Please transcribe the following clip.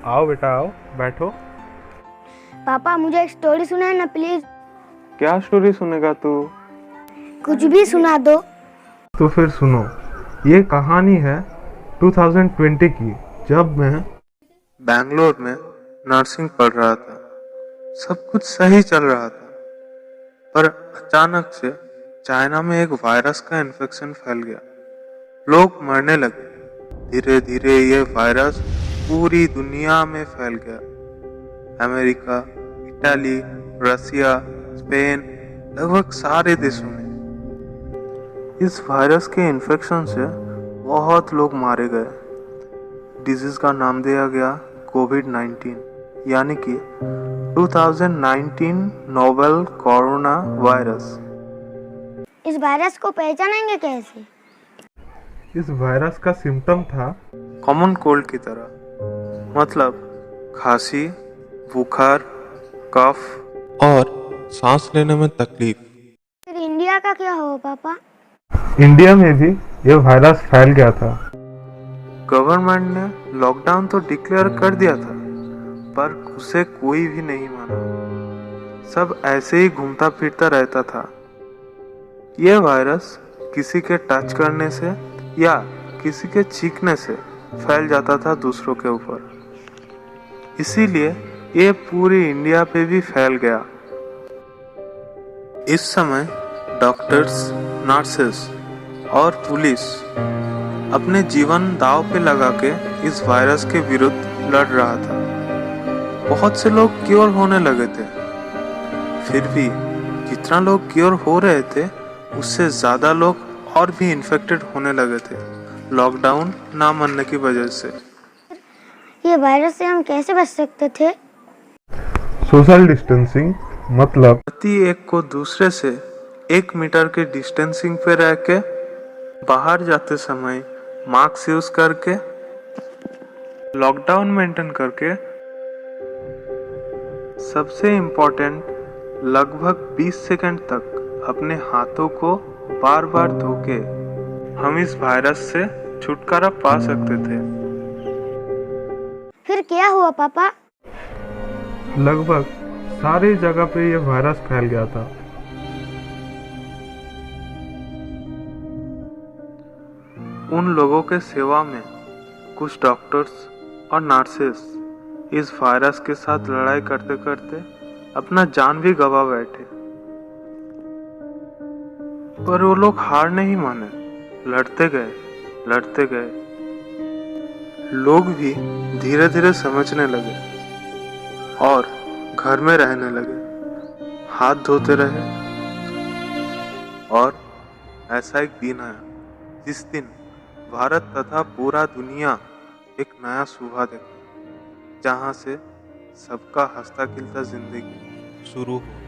आओ बेटा आओ, बैठो। पापा मुझे एक स्टोरी सुनाए ना प्लीज। क्या स्टोरी सुनेगा तू? कुछ भी सुना दो। तो फिर सुनो, ये कहानी है 2020 की, जब मैं बैंगलोर में नर्सिंग पढ़ रहा था। सब कुछ सही चल रहा था, पर अचानक से चाइना में एक वायरस का इन्फेक्शन फैल गया। लोग मरने लगे। धीरे धीरे ये वायरस पूरी दुनिया में फैल गया। अमेरिका, इटाली, रसिया, स्पेन, लगभग सारे देशों में इस वायरस के इन्फेक्शन से बहुत लोग मारे गए। डिजीज का नाम दिया गया कोविड-19, यानी कि 2019 नोवेल कोरोना वायरस। इस वायरस को पहचानेंगे कैसे? इस वायरस का सिम्टम था कॉमन कोल्ड की तरह, मतलब खांसी, बुखार, कफ और सांस लेने में तकलीफ। फिर इंडिया का क्या हुआ पापा? इंडिया में भी ये वायरस फैल गया था। गवर्नमेंट ने लॉकडाउन तो डिक्लेयर कर दिया था, पर उसे कोई भी नहीं माना। सब ऐसे ही घूमता फिरता रहता था। यह वायरस किसी के टच करने से या किसी के छींकने से फैल जाता था दूसरों के ऊपर। इसीलिए ये पूरी इंडिया पे भी फैल गया। इस समय डॉक्टर्स, नर्सेस और पुलिस अपने जीवन दांव पे लगा के इस वायरस के विरुद्ध लड़ रहा था। बहुत से लोग क्योर होने लगे थे। फिर भी जितना लोग क्योर हो रहे थे, उससे ज्यादा लोग और भी इन्फेक्टेड होने लगे थे, लॉकडाउन ना मानने की वजह से। ये वायरस से हम कैसे बच सकते थे? सोशल डिस्टेंसिंग, मतलब प्रति एक को दूसरे से 1 मीटर के डिस्टेंसिंग पे रह के, बाहर जाते समय मास्क यूज करके, लॉकडाउन मेंटेन करके, सबसे इम्पोर्टेंट लगभग 20 सेकंड तक अपने हाथों को बार बार धो के हम इस वायरस से छुटकारा पा सकते थे। फिर क्या हुआ पापा? लगभग सारी जगह पे ये वायरस फैल गया था। उन लोगों के सेवा में कुछ डॉक्टर्स और नर्सेस इस वायरस के साथ लड़ाई करते करते अपना जान भी गंवा बैठे। पर वो लोग हार नहीं माने, लड़ते गए। लोग भी धीरे धीरे समझने लगे और घर में रहने लगे, हाथ धोते रहे। और ऐसा एक दिन आया जिस दिन भारत तथा पूरा दुनिया एक नया सुबह देखा, जहां से सबका हंसता खिलता जिंदगी शुरू हो।